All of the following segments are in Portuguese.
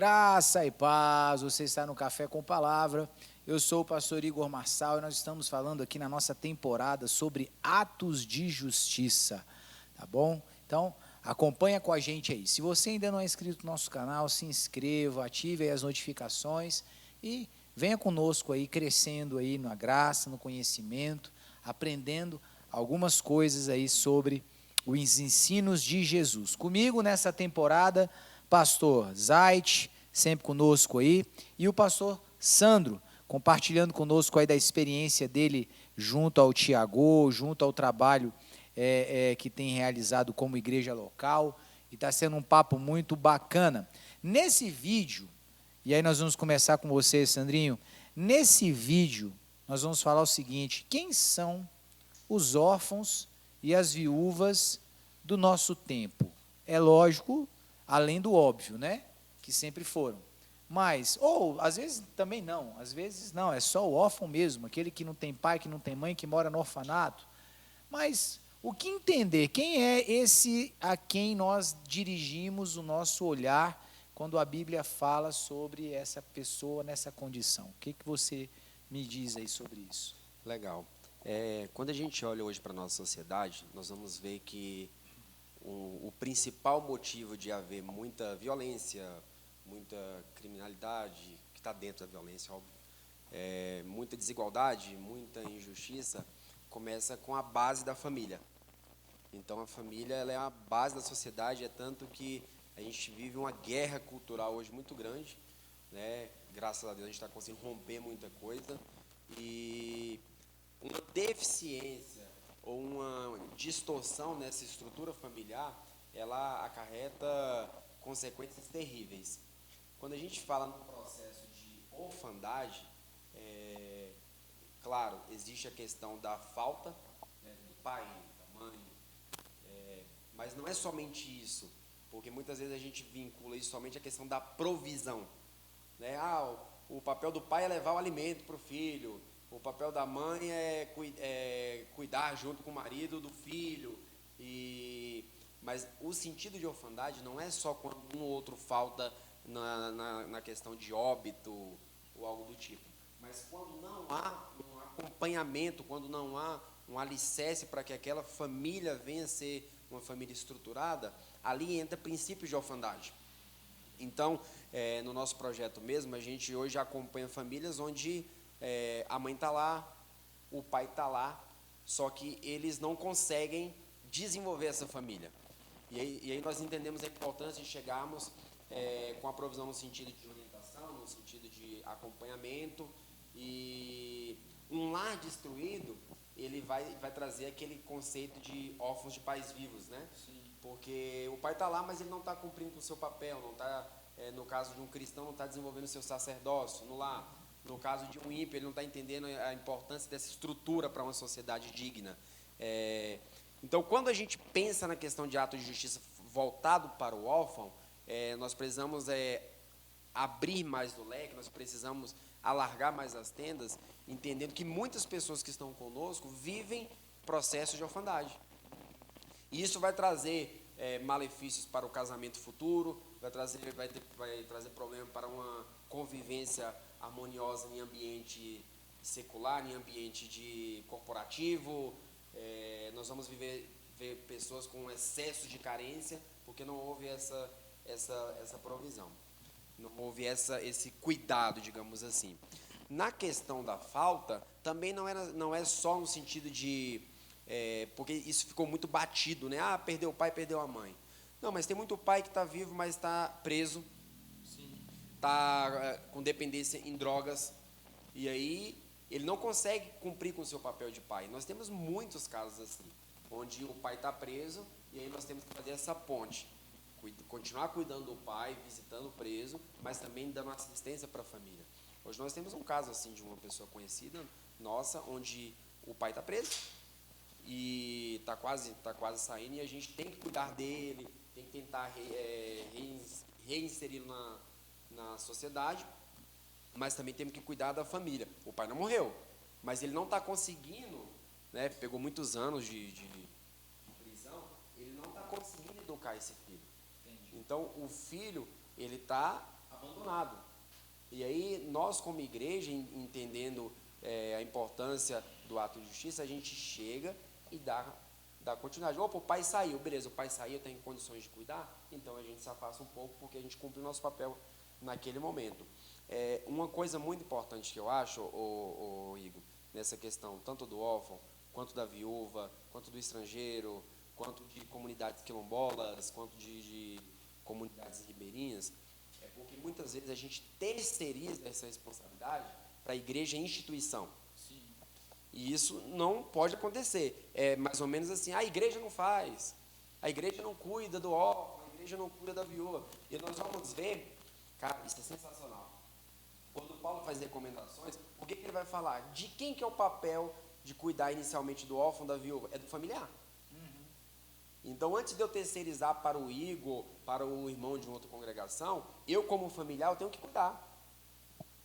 Graça e paz, você está no Café com Palavra. Eu sou o pastor Igor Marçal e nós estamos falando aqui na nossa temporada sobre atos de justiça, tá bom? Então, acompanha com a gente aí. Se você ainda não é inscrito no nosso canal, se inscreva, ative aí as notificações e venha conosco aí, crescendo aí na graça, no conhecimento, aprendendo algumas coisas aí sobre os ensinos de Jesus. Comigo nessa temporada, pastor Zait, sempre conosco aí, e o pastor Sandro, compartilhando conosco aí da experiência dele junto ao Tiago, junto ao trabalho que tem realizado como igreja local, e está sendo um papo muito bacana. Nesse vídeo, e aí nós vamos começar com você, Sandrinho, nesse vídeo nós vamos falar o seguinte: quem são os órfãos e as viúvas do nosso tempo? É lógico, além do óbvio, né? Que sempre foram. Mas, ou às vezes também não, às vezes não, é só o órfão mesmo, aquele que não tem pai, que não tem mãe, que mora no orfanato. Mas o que entender? Quem é esse a quem nós dirigimos o nosso olhar quando a Bíblia fala sobre essa pessoa nessa condição? O que você me diz aí sobre isso? Legal. Quando a gente olha hoje para a nossa sociedade, nós vamos ver que o principal motivo de haver muita violência, muita criminalidade, que está dentro da violência, óbvio, muita desigualdade, muita injustiça, começa com a base da família. Então, a família ela é a base da sociedade, é tanto que a gente vive uma guerra cultural hoje muito grande, né? Graças a Deus a gente está conseguindo romper muita coisa, e uma deficiência ou uma distorção nessa estrutura familiar, ela acarreta consequências terríveis. Quando a gente fala no processo de orfandade, claro, existe a questão da falta, né, do pai, da mãe, mas não é somente isso, porque muitas vezes a gente vincula isso somente à questão da provisão, né? O papel do pai é levar o alimento para o filho, o papel da mãe é cuidar junto com o marido do filho, mas o sentido de orfandade não é só quando um ou outro falta na questão de óbito ou algo do tipo, mas quando não há um acompanhamento, quando não há um alicerce para que aquela família venha a ser uma família estruturada, ali entra princípios de orfandade. Então, no nosso projeto mesmo, a gente hoje acompanha famílias onde a mãe está lá, o pai está lá, só que eles não conseguem desenvolver essa família. E aí nós entendemos a importância de chegarmos com a provisão no sentido de orientação, no sentido de acompanhamento, e um lar destruído, ele vai trazer aquele conceito de órfãos de pais vivos, né? Sim. Porque o pai está lá, mas ele não está cumprindo com o seu papel, não está, no caso de um cristão, não está desenvolvendo o seu sacerdócio no lar. No caso de um ímpio, ele não está entendendo a importância dessa estrutura para uma sociedade digna. Então, quando a gente pensa na questão de ato de justiça voltado para o órfão, nós precisamos abrir mais o leque, nós precisamos alargar mais as tendas, entendendo que muitas pessoas que estão conosco vivem processos de orfandade. E isso vai trazer malefícios para o casamento futuro, vai trazer problema para uma convivência harmoniosa em ambiente secular, em ambiente corporativo. Nós vamos ver pessoas com excesso de carência, porque não houve essa provisão. Não houve esse cuidado, digamos assim. Na questão da falta, também não é só no sentido de... porque isso ficou muito batido, né? Perdeu o pai, perdeu a mãe. Não, mas tem muito pai que está vivo, mas está preso, está com dependência em drogas, e aí ele não consegue cumprir com o seu papel de pai. Nós temos muitos casos assim, onde o pai está preso, e aí nós temos que fazer essa ponte. Continuar cuidando do pai, visitando o preso, mas também dando assistência para a família. Hoje nós temos um caso assim de uma pessoa conhecida nossa, onde o pai está preso e está quase saindo, e a gente tem que cuidar dele, tem que tentar reinseri-lo na sociedade, mas também temos que cuidar da família. O pai não morreu, mas ele não está conseguindo, né, pegou muitos anos de prisão, ele não está conseguindo educar esse filho. Entendi. Então, o filho, ele está abandonado. E aí, nós como igreja, entendendo a importância do ato de justiça, a gente chega e dá continuidade. Opa, o pai saiu, beleza, o pai saiu, tem condições de cuidar, então a gente se afasta um pouco, porque a gente cumpre o nosso papel naquele momento. Uma coisa muito importante que eu acho, Igor, nessa questão, tanto do órfão, quanto da viúva, quanto do estrangeiro, quanto de comunidades quilombolas, quanto de comunidades ribeirinhas, porque muitas vezes a gente terceiriza essa responsabilidade para a igreja e instituição. Sim. E isso não pode acontecer. É mais ou menos assim, a igreja não faz, a igreja não cuida do órfão, a igreja não cuida da viúva. E nós vamos ver, cara, isso é sensacional. Quando Paulo faz recomendações, o que ele vai falar? De quem que é o papel de cuidar inicialmente do órfão, da viúva? É do familiar. Então, antes de eu terceirizar para o Igor, para o irmão de outra congregação, eu, como familiar, eu tenho que cuidar.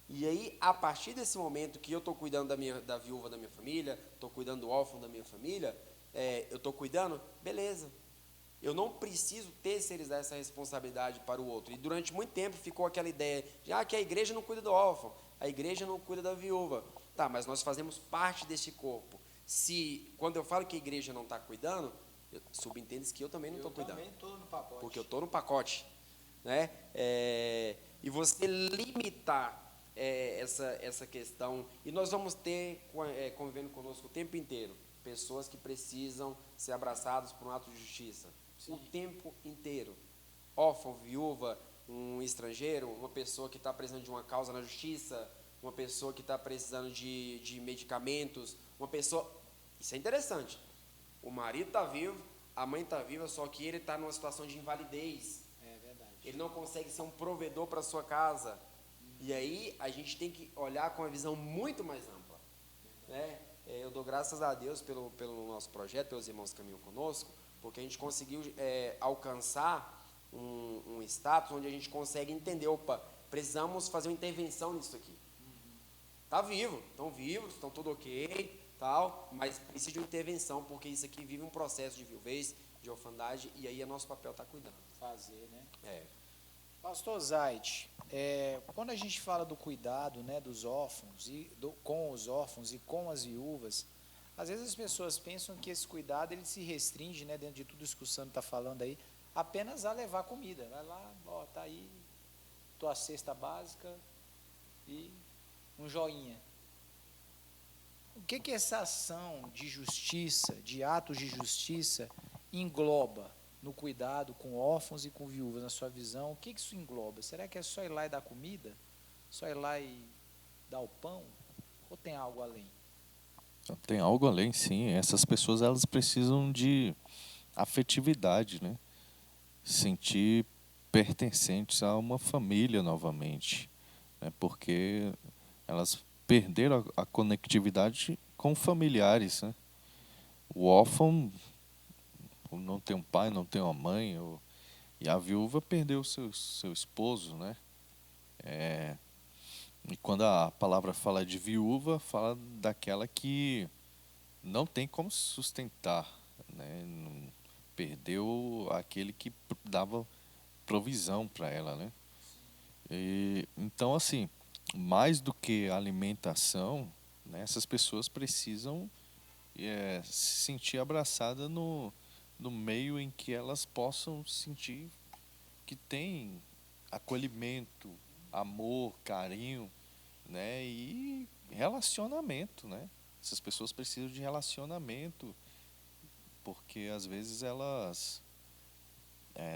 E aí, a partir desse momento que eu estou cuidando da viúva da minha família, estou cuidando do órfão da minha família, eu estou cuidando, beleza. Eu não preciso terceirizar essa responsabilidade para o outro. E durante muito tempo ficou aquela ideia de que a igreja não cuida do órfão, a igreja não cuida da viúva. Tá, mas nós fazemos parte desse corpo. Quando eu falo que a igreja não está cuidando, subentende-se que eu também não estou cuidando. Eu também estou no pacote. Porque eu estou no pacote. Né? E você limitar essa questão. E nós vamos ter, convivendo conosco o tempo inteiro, pessoas que precisam ser abraçadas por um ato de justiça. Sim. O tempo inteiro. Órfão, viúva, um estrangeiro, uma pessoa que está precisando de uma causa na justiça, uma pessoa que está precisando de medicamentos, uma pessoa... Isso é interessante. O marido está vivo, a mãe está viva, só que ele está numa situação de invalidez. É verdade. Ele não consegue ser um provedor para a sua casa. E aí a gente tem que olhar com uma visão muito mais ampla. Né? Eu dou graças a Deus pelo nosso projeto, pelos irmãos que caminham conosco, porque a gente conseguiu alcançar um status onde a gente consegue entender, precisamos fazer uma intervenção nisso aqui. Está vivo, estão tudo ok, tal, mas precisa de uma intervenção, porque isso aqui vive um processo de viuvez, de orfandade, e aí é nosso papel estar cuidando. Fazer, né? Pastor Zait, quando a gente fala do cuidado, né, dos órfãos, com os órfãos e com as viúvas, às vezes as pessoas pensam que esse cuidado ele se restringe, né, dentro de tudo isso que o Sandro está falando aí, apenas a levar comida. Vai lá, tá aí tua cesta básica e um joinha. O que essa ação de justiça, de atos de justiça, engloba no cuidado com órfãos e com viúvas, na sua visão? O que isso engloba? Será que é só ir lá e dar comida? Só ir lá e dar o pão? Ou tem algo além? Tem algo além, sim. Essas pessoas elas precisam de afetividade, né? Sentir pertencentes a uma família novamente, né? Porque elas perderam a conectividade com familiares, né? O órfão não tem um pai, não tem uma mãe, e a viúva perdeu seu esposo, né? E quando a palavra fala de viúva, fala daquela que não tem como sustentar, né? Perdeu aquele que dava provisão para ela, né? Então, assim, mais do que alimentação, né, essas pessoas precisam se sentir abraçadas no meio em que elas possam sentir que tem acolhimento, amor, carinho, né, e relacionamento, né? Essas pessoas precisam de relacionamento, porque às vezes elas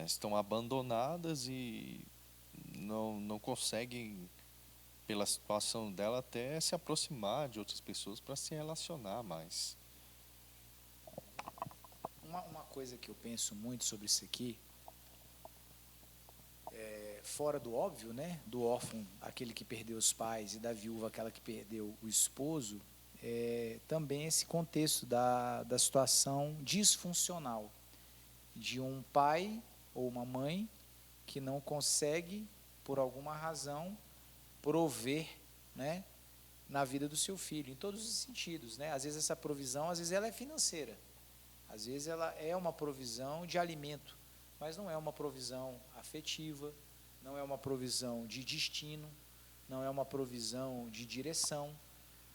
estão abandonadas e não conseguem, pela situação dela, até se aproximar de outras pessoas para se relacionar mais. Uma coisa que eu penso muito sobre isso aqui, fora do óbvio, né, do órfão, aquele que perdeu os pais, e da viúva, aquela que perdeu o esposo, também esse contexto da situação disfuncional de um pai ou uma mãe que não consegue, por alguma razão, prover, né, na vida do seu filho, em todos os sentidos, né? Às vezes essa provisão, às vezes ela é financeira, às vezes ela é uma provisão de alimento, mas não é uma provisão afetiva, não é uma provisão de destino, não é uma provisão de direção.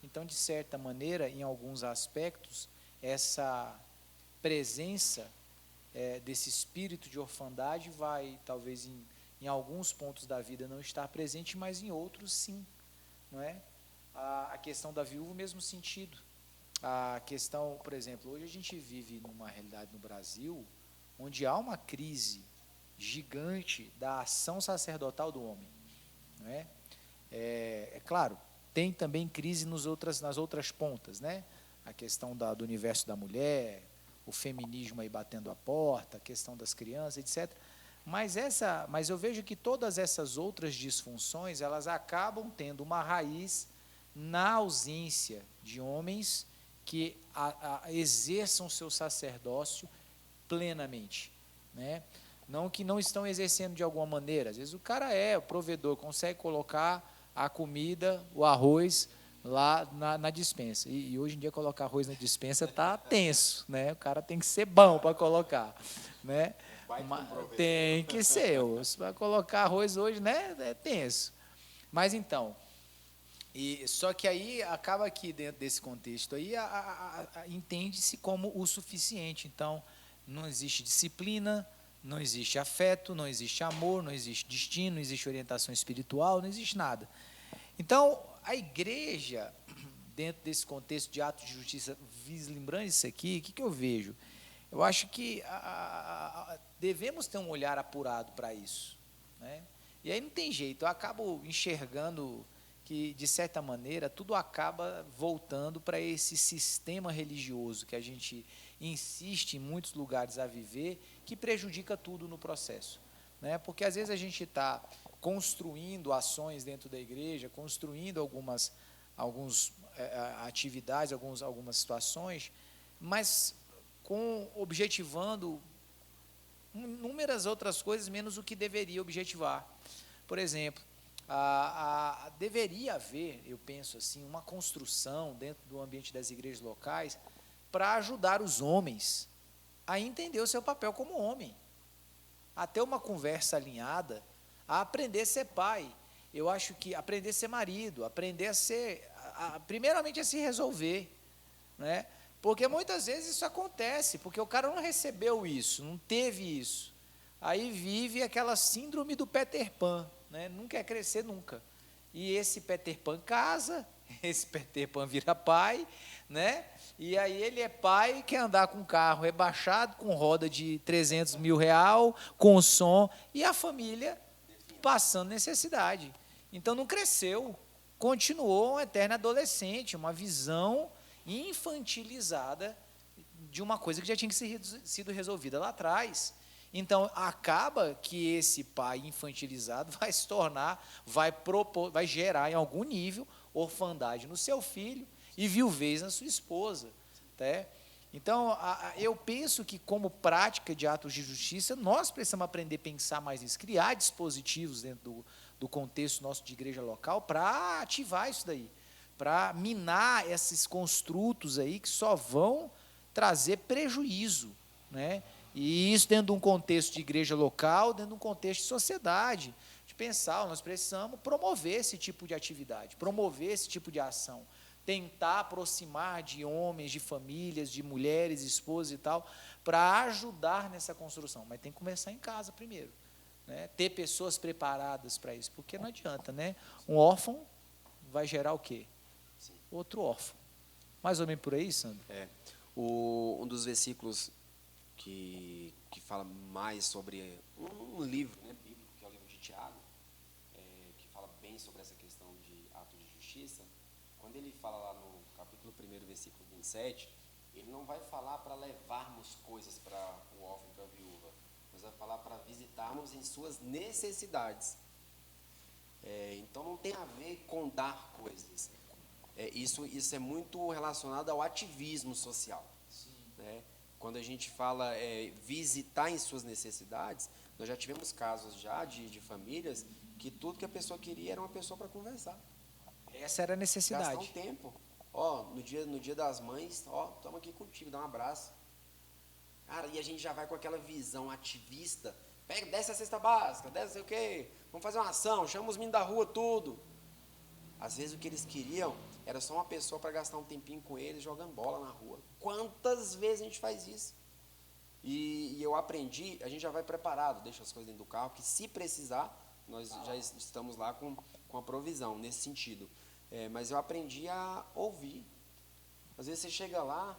Então, de certa maneira, em alguns aspectos, essa presença desse espírito de orfandade vai, talvez, em alguns pontos da vida não estar presente, mas em outros sim, não é? A questão da viúva, o mesmo sentido. A questão, por exemplo, hoje a gente vive numa realidade no Brasil onde há uma crise gigante da ação sacerdotal do homem, não é? É claro, tem também crise nas outras pontas, né? A questão do universo da mulher, o feminismo aí batendo a porta, a questão das crianças, etc. Mas eu vejo que todas essas outras disfunções, elas acabam tendo uma raiz na ausência de homens que exerçam o seu sacerdócio plenamente, né? Não que não estão exercendo de alguma maneira. Às vezes o cara o provedor, consegue colocar a comida, o arroz lá na despensa. E hoje em dia colocar arroz na despensa está tenso, né? O cara tem que ser bom para colocar, né? Tem que ser. Se vai colocar arroz hoje, né? É tenso. Mas então, só que aí acaba que dentro desse contexto aí entende-se como o suficiente. Então, não existe disciplina, não existe afeto, não existe amor, não existe destino, não existe orientação espiritual, não existe nada. Então, a igreja, dentro desse contexto de atos de justiça, vislumbrando isso aqui, o que eu vejo? Eu acho que devemos ter um olhar apurado para isso, né? E aí não tem jeito, eu acabo enxergando que, de certa maneira, tudo acaba voltando para esse sistema religioso que a gente insiste em muitos lugares a viver, que prejudica tudo no processo, né? Porque às vezes a gente está construindo ações dentro da igreja, construindo algumas atividades, algumas situações, mas objetivando inúmeras outras coisas, menos o que deveria objetivar. Por exemplo, deveria haver, eu penso assim, uma construção dentro do ambiente das igrejas locais para ajudar os homens a entender o seu papel como homem, a ter uma conversa alinhada, a aprender a ser pai. Eu acho que aprender a ser marido, aprender a ser, primeiramente a se resolver, né? Porque muitas vezes isso acontece, porque o cara não recebeu isso, não teve isso. Aí vive aquela síndrome do Peter Pan, né? Não quer crescer nunca. E esse Peter Pan casa, esse Peter Pan vira pai, né? E aí ele é pai, quer andar com carro rebaixado, com roda de 300 mil real, com som, e a família passando necessidade. Então não cresceu, continuou um eterno adolescente, uma visão infantilizada de uma coisa que já tinha sido resolvida lá atrás. Então acaba que esse pai infantilizado vai se tornar, vai gerar em algum nível orfandade no seu filho e viuvez na sua esposa, tá? Então eu penso que, como prática de atos de justiça, nós precisamos aprender a pensar mais nisso, criar dispositivos dentro do contexto nosso de igreja local para ativar isso daí, para minar esses construtos aí que só vão trazer prejuízo, né? E isso dentro de um contexto de igreja local, dentro de um contexto de sociedade, de pensar, nós precisamos promover esse tipo de atividade, promover esse tipo de ação, tentar aproximar de homens, de famílias, de mulheres, esposas e tal, para ajudar nessa construção. Mas tem que começar em casa primeiro, né? Ter pessoas preparadas para isso, porque não adianta, né? Um órfão vai gerar o quê? Sim. Outro órfão. Mais ou menos por aí, Sandro? Um dos versículos que fala mais sobre um livro, né, bíblico, que é o livro de Tiago, que fala bem sobre essa questão de atos de justiça. Quando ele fala lá no capítulo 1, versículo 27, ele não vai falar para levarmos coisas para o órfão e para a viúva, mas vai falar para visitarmos em suas necessidades. Então não tem a ver com dar coisas. Isso é muito relacionado ao ativismo social. Sim. Né? Quando a gente fala visitar em suas necessidades, nós já tivemos casos já de famílias que tudo que a pessoa queria era uma pessoa para conversar. Essa era a necessidade. Gastar um tempo. No dia das mães, estamos aqui contigo, dá um abraço. Cara, e a gente já vai com aquela visão ativista Pega, desce a cesta básica, desce sei o quê, vamos fazer uma ação, chama os meninos da rua, tudo. Às vezes o que eles queriam era só uma pessoa para gastar um tempinho com eles jogando bola na rua. Quantas vezes a gente faz isso? E eu aprendi, a gente já vai preparado, deixa as coisas dentro do carro, que se precisar, nós já estamos lá com a provisão, nesse sentido. Mas eu aprendi a ouvir. Às vezes você chega lá,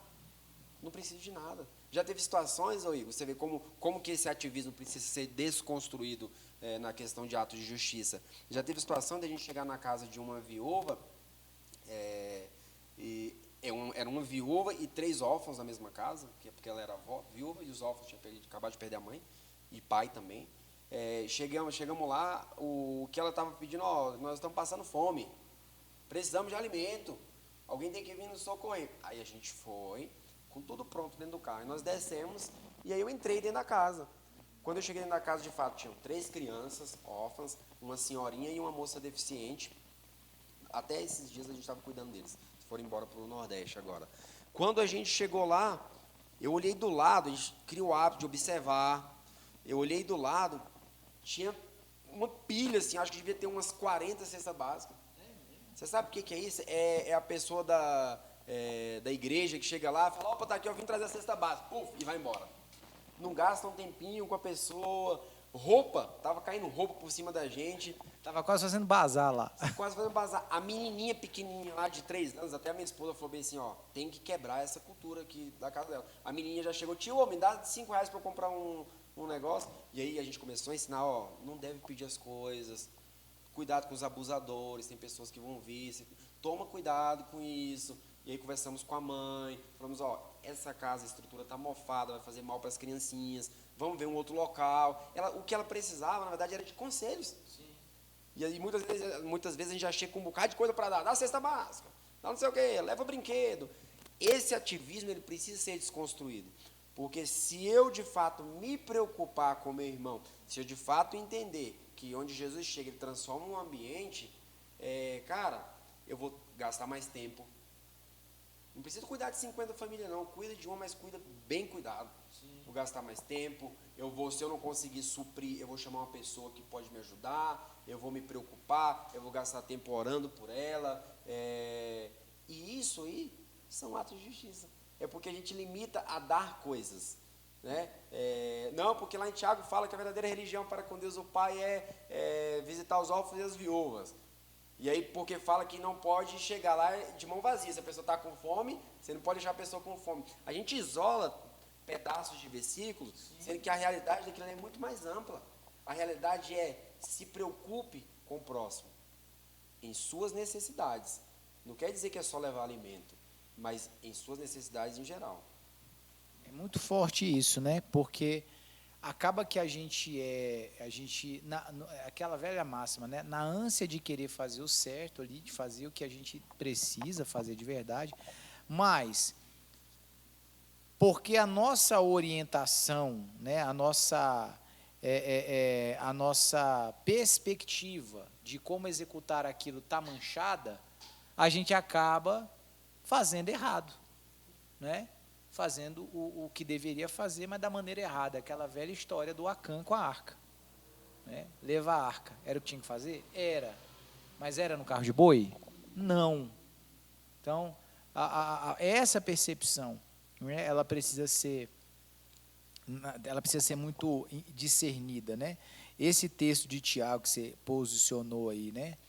não precisa de nada. Já teve situações, Igor, você vê como que esse ativismo precisa ser desconstruído na questão de atos de justiça. Já teve situação de a gente chegar na casa de uma viúva, era uma viúva e 3 órfãos na mesma casa, porque ela era avó, viúva, e os órfãos tinham acabado de perder a mãe, e pai também. Chegamos lá, o que ela estava pedindo, nós estamos passando fome, precisamos de alimento, alguém tem que vir nos socorrer. Aí a gente foi, com tudo pronto dentro do carro, e nós descemos, e aí eu entrei dentro da casa. Quando eu cheguei dentro da casa, de fato, tinham 3 crianças órfãs, uma senhorinha e uma moça deficiente. Até esses dias a gente estava cuidando deles, foram embora para o Nordeste agora. Quando a gente chegou lá, eu olhei do lado, a gente cria o hábito de observar, eu olhei do lado, tinha uma pilha, assim, acho que devia ter umas 40 cestas básicas. Você sabe o que é isso? É a pessoa da igreja que chega lá e fala, opa, tá aqui, eu vim trazer a cesta básica, puf, e vai embora. Não gasta um tempinho com a pessoa, roupa, tava caindo roupa por cima da gente. Tava quase fazendo bazar lá. Quase fazendo bazar. A menininha pequenininha lá de 3 anos, até a minha esposa falou bem assim, tem que quebrar essa cultura aqui da casa dela. A menininha já chegou, tio, me dá R$5 para eu comprar um negócio. E aí a gente começou a ensinar, não deve pedir as coisas, cuidado com os abusadores, tem pessoas que vão vir, toma cuidado com isso. E aí conversamos com a mãe, falamos, essa casa, a estrutura está mofada, vai fazer mal para as criancinhas, vamos ver um outro local. O que ela precisava, na verdade, era de conselhos. Sim. E aí muitas vezes a gente já chega com um bocado de coisa para dar, dá a cesta básica, dá não sei o quê, leva brinquedo. Esse ativismo ele precisa ser desconstruído, porque se eu de fato me preocupar com meu irmão, se eu de fato entender que onde Jesus chega, ele transforma um ambiente, cara, eu vou gastar mais tempo. Não precisa cuidar de 50 famílias, não. Cuida de uma, mas cuida bem cuidado. Sim. Vou gastar mais tempo. Se eu não conseguir suprir, eu vou chamar uma pessoa que pode me ajudar. Eu vou me preocupar. Eu vou gastar tempo orando por ela. E isso aí são atos de justiça. É porque a gente limita a dar coisas. Né? Não, porque lá em Tiago fala que a verdadeira religião para com Deus o Pai é visitar os órfãos e as viúvas. E aí, porque fala que não pode chegar lá de mão vazia. Se a pessoa está com fome, você não pode deixar a pessoa com fome. A gente isola pedaços de versículos, sendo que a realidade daquilo é muito mais ampla. A realidade se preocupe com o próximo, em suas necessidades. Não quer dizer que é só levar alimento, mas em suas necessidades em geral. É muito forte isso, né? Porque acaba que a gente aquela velha máxima, né? Na ânsia de querer fazer o certo ali, de fazer o que a gente precisa fazer de verdade, mas porque a nossa orientação, né? A nossa perspectiva de como executar aquilo está manchada, a gente acaba fazendo errado, né? Fazendo o que deveria fazer, mas da maneira errada. Aquela velha história do Acã com a arca. Né? Levar a arca. Era o que tinha que fazer? Era. Mas era no carro de boi? Não. Então, essa percepção, né, ela precisa ser muito discernida. Né? Esse texto de Tiago que você posicionou aí, né?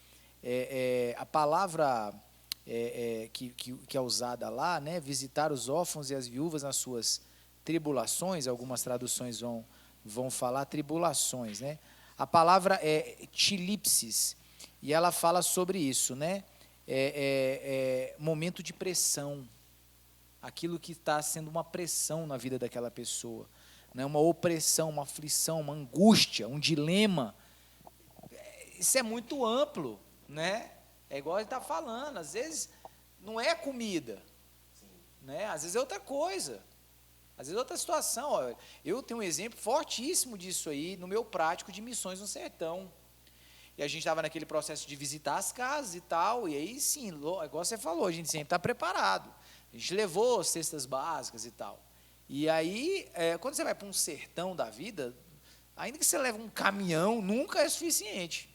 A palavra... que é usada lá, né? Visitar os órfãos e as viúvas nas suas tribulações, algumas traduções vão falar tribulações, né? A palavra é tilipsis, e ela fala sobre isso, né? Momento de pressão, aquilo que está sendo uma pressão na vida daquela pessoa, né? Uma opressão, uma aflição, uma angústia, um dilema. Isso é muito amplo, né? É igual ele está falando, às vezes não é comida, né? Às vezes é outra coisa, às vezes é outra situação. Ó, eu tenho um exemplo fortíssimo disso aí no meu prático de missões no sertão. E a gente estava naquele processo de visitar as casas e tal, e aí sim, igual você falou, a gente sempre está preparado. A gente levou cestas básicas e tal. E aí, quando você vai para um sertão da vida, Ainda que você leve um caminhão, nunca é suficiente.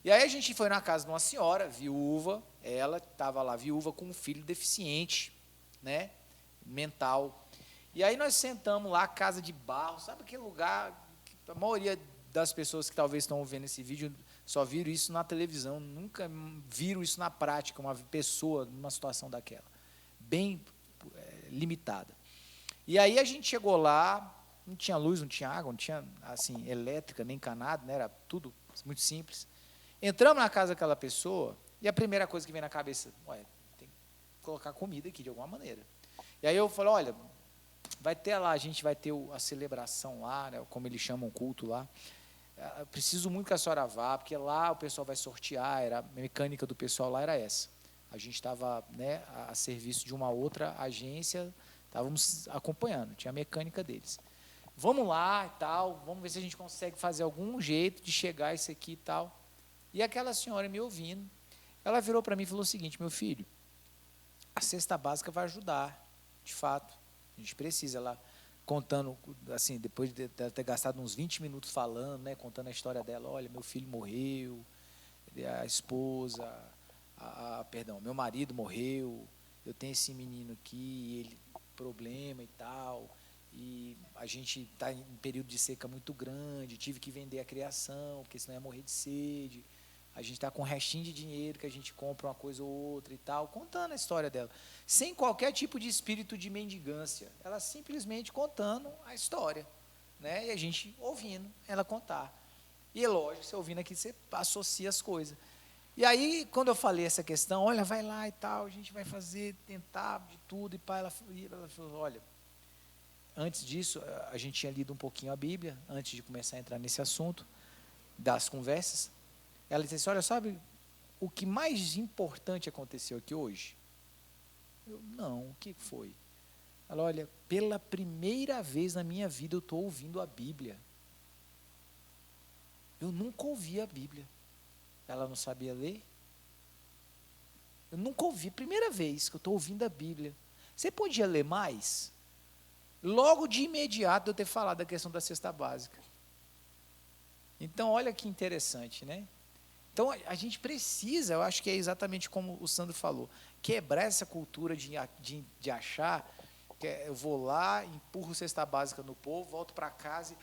E aí a gente foi na casa de uma senhora, viúva, ela estava lá, viúva, com um filho deficiente, né, mental. E aí nós sentamos lá, casa de barro, sabe aquele lugar que a maioria das pessoas que talvez estão vendo esse vídeo só viram isso na televisão, nunca viram isso na prática, uma pessoa numa situação daquela, bem limitada. E aí a gente chegou lá, não tinha luz, não tinha água, não tinha assim, elétrica, nem encanado, né, era tudo muito simples. Entramos na casa daquela pessoa e a primeira coisa que vem na cabeça, tem que colocar comida aqui de alguma maneira. E aí eu falei, olha, vai ter lá, a gente vai ter a celebração lá, né, como eles chamam o culto lá. Eu preciso muito que a senhora vá, porque lá o pessoal vai sortear, a mecânica do pessoal lá era essa. A gente estava, né, a serviço de uma outra agência, estávamos acompanhando, tinha a mecânica deles. Vamos lá e tal, vamos ver se a gente consegue fazer algum jeito de chegar a isso aqui e tal. E aquela senhora me ouvindo, ela virou para mim e falou o seguinte, meu filho, a cesta básica vai ajudar, de fato, a gente precisa. Ela contando, assim, depois de ter gastado uns 20 minutos falando, né, contando a história dela, olha, meu filho morreu, a esposa, perdão, meu marido morreu, eu tenho esse menino aqui, ele problema e tal, e a gente está em um período de seca muito grande, tive que vender a criação, porque senão ia morrer de sede, a gente está com um restinho de dinheiro que a gente compra uma coisa ou outra e tal, contando a história dela, sem qualquer tipo de espírito de mendigância, ela simplesmente contando a história, né? E a gente ouvindo ela contar. E é lógico, você ouvindo aqui, você associa as coisas. E aí, quando eu falei essa questão, olha, vai lá e tal, a gente vai fazer, tentar de tudo, e pá, ela falou, olha, antes disso, a gente tinha lido um pouquinho a Bíblia, antes de começar a entrar nesse assunto, das conversas. Ela disse assim, olha, sabe o que mais importante aconteceu aqui hoje? Eu, não, o que foi? Ela, olha, pela primeira vez na minha vida eu estou ouvindo a Bíblia. Eu nunca ouvi a Bíblia. Ela não sabia ler? Eu nunca ouvi, primeira vez que eu estou ouvindo a Bíblia. Você podia ler mais? Logo de imediato eu ter falado da questão da cesta básica. Então, olha que interessante, né? Então, a gente precisa, eu acho que é exatamente como o Sandro falou, quebrar essa cultura de achar que eu vou lá, empurro cesta básica no povo, volto para casa e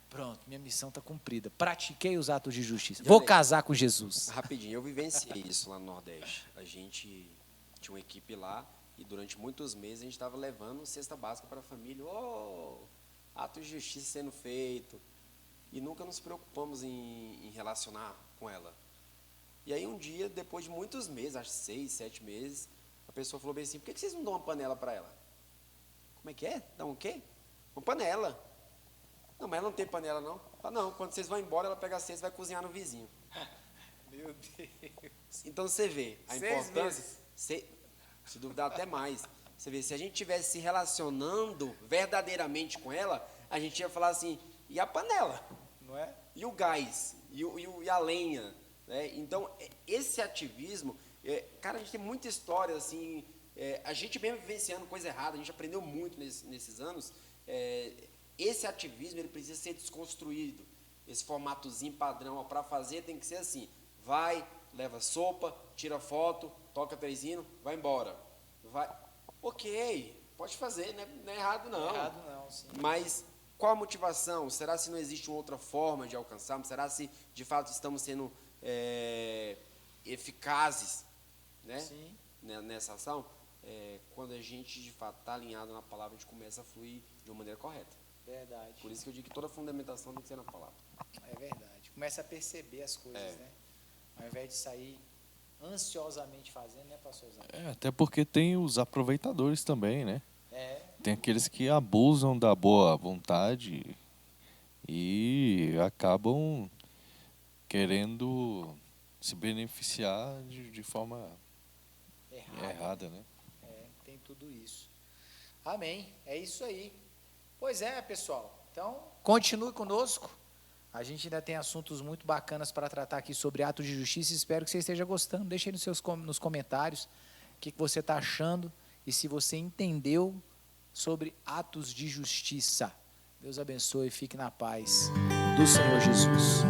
pronto, minha missão está cumprida. Pratiquei os atos de justiça. Vou casar com Jesus. Rapidinho, eu vivenciei isso lá no Nordeste. A gente tinha uma equipe lá e durante muitos meses a gente estava levando cesta básica para a família. Ato de justiça sendo feito. E nunca nos preocupamos em relacionar com ela. E aí um dia, depois de muitos meses, acho 6, 7 meses, a pessoa falou bem assim, por que vocês não dão uma panela para ela? Como é que é? Dá um quê? Uma panela. Não, mas ela não tem panela não. Fala, não, quando vocês vão embora, ela pega a cesta e vai cozinhar no vizinho. Meu Deus. Então você vê a 6 importância, meses. se duvidar até mais, você vê, se a gente estivesse se relacionando verdadeiramente com ela, a gente ia falar assim, e a panela? Não é? E o gás? E a lenha? Né? Então, esse ativismo, cara, a gente tem muita história, assim, a gente mesmo vivenciando coisa errada, a gente aprendeu muito nesses anos, esse ativismo, ele precisa ser desconstruído, esse formatozinho padrão, para fazer tem que ser assim, vai, leva sopa, tira foto, toca 3 hinos, vai embora. Ok, pode fazer, não é errado não. Não é errado não, sim. Mas qual a motivação? Será se não existe uma outra forma de alcançarmos? Será se de fato estamos sendo eficazes, né? Sim. Nessa ação? Quando a gente de fato está alinhado na palavra, a gente começa a fluir de uma maneira correta. Verdade. Por isso que eu digo que toda fundamentação tem que ser na palavra. É verdade. Começa a perceber as coisas, né? Ao invés de sair ansiosamente fazendo, né, pastor Zé? Até porque tem os aproveitadores também, né? Tem aqueles que abusam da boa vontade e acabam querendo se beneficiar de forma errada, né? Tem tudo isso. Amém. É isso aí. Pois é, pessoal. Então, continue conosco. A gente ainda tem assuntos muito bacanas para tratar aqui sobre atos de justiça. Espero que você esteja gostando. Deixe aí nos comentários o que você está achando e se você entendeu sobre atos de justiça. Deus abençoe e fique na paz. do Senhor Jesus.